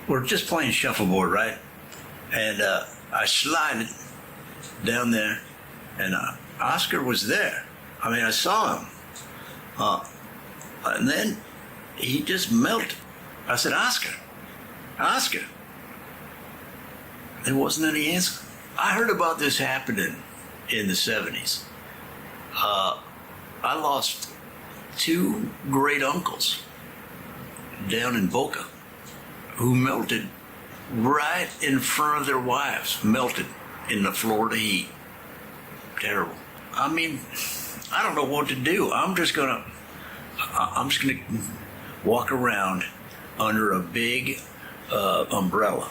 we're just playing shuffleboard, right? And I slid down there, and Oscar was there. I mean, I saw him. And then he just melted. I said, Oscar. There wasn't any answer. I heard about this happening in the 70s. I lost two great uncles down in Boca who melted right in front of their wives, melted in the Florida heat. Terrible. I mean, I don't know what to do. I'm just gonna walk around under a big umbrella,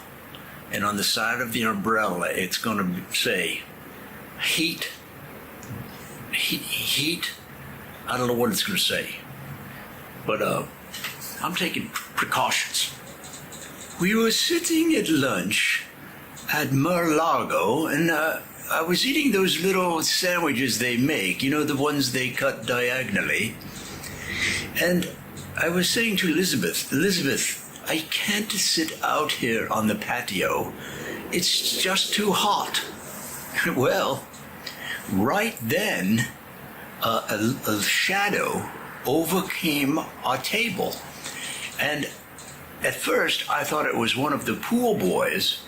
and on the side of the umbrella, it's gonna say, heat. I don't know what it's gonna say, but I'm taking precautions. We were sitting at lunch at Mar-a-Lago, and I was eating those little sandwiches they make, you know, the ones they cut diagonally. And I was saying to Elizabeth, I can't sit out here on the patio. It's just too hot. Well, right then, a shadow overcame our table. And at first, I thought it was one of the pool boys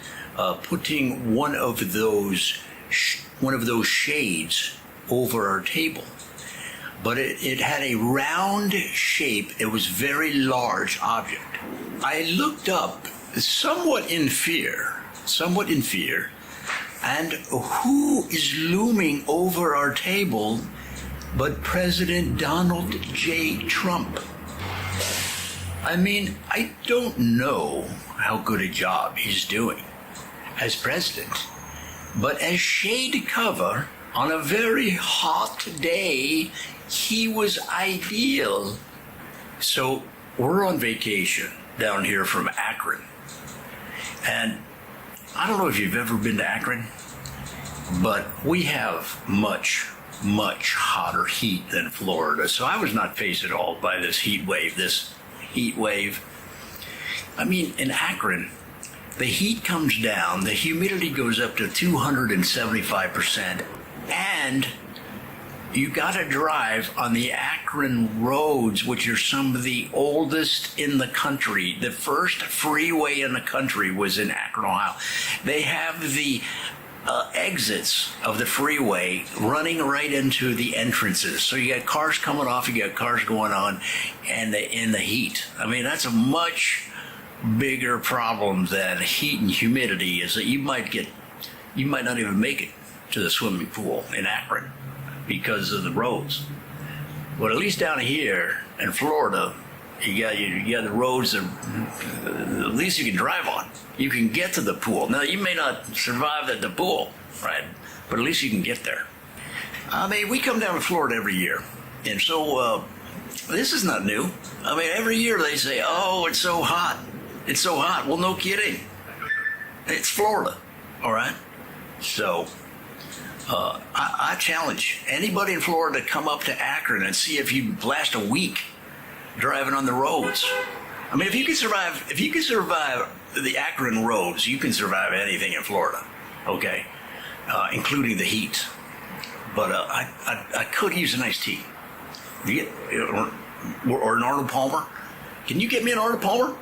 putting one of those shades over our table. But it had a round shape. It was a very large object. I looked up, somewhat in fear, and who is looming over our table but President Donald J. Trump? I mean, I don't know how good a job he's doing as president, but as shade cover on a very hot day, he was ideal. So we're on vacation down here from Akron. And I don't know if you've ever been to Akron, but we have much hotter heat than Florida. So I was not fazed at all by this heat wave. I mean, in Akron, the heat comes down, the humidity goes up to 275%, and you gotta drive on the Akron roads, which are some of the oldest in the country. The first freeway in the country was in Akron, Ohio. They have the exits of the freeway running right into the entrances. So you got cars coming off, you got cars going on, and in the heat. I mean, that's a much bigger problem than heat and humidity, is that you might not even make it to the swimming pool in Akron because of the roads. But at least down here in Florida, you got the roads that at least you can drive on. You can get to the pool. Now, you may not survive at the pool, right? But at least you can get there. I mean, we come down to Florida every year. And so this is not new. I mean, every year they say, oh, it's so hot. It's so hot. Well, no kidding. It's Florida, all right? So I challenge anybody in Florida to come up to Akron and see if you last a week driving on the roads. I mean, if you can survive the Akron roads, you can survive anything in Florida, okay, including the heat. But I could use an iced tea. Or an Arnold Palmer. Can you get me an Arnold Palmer?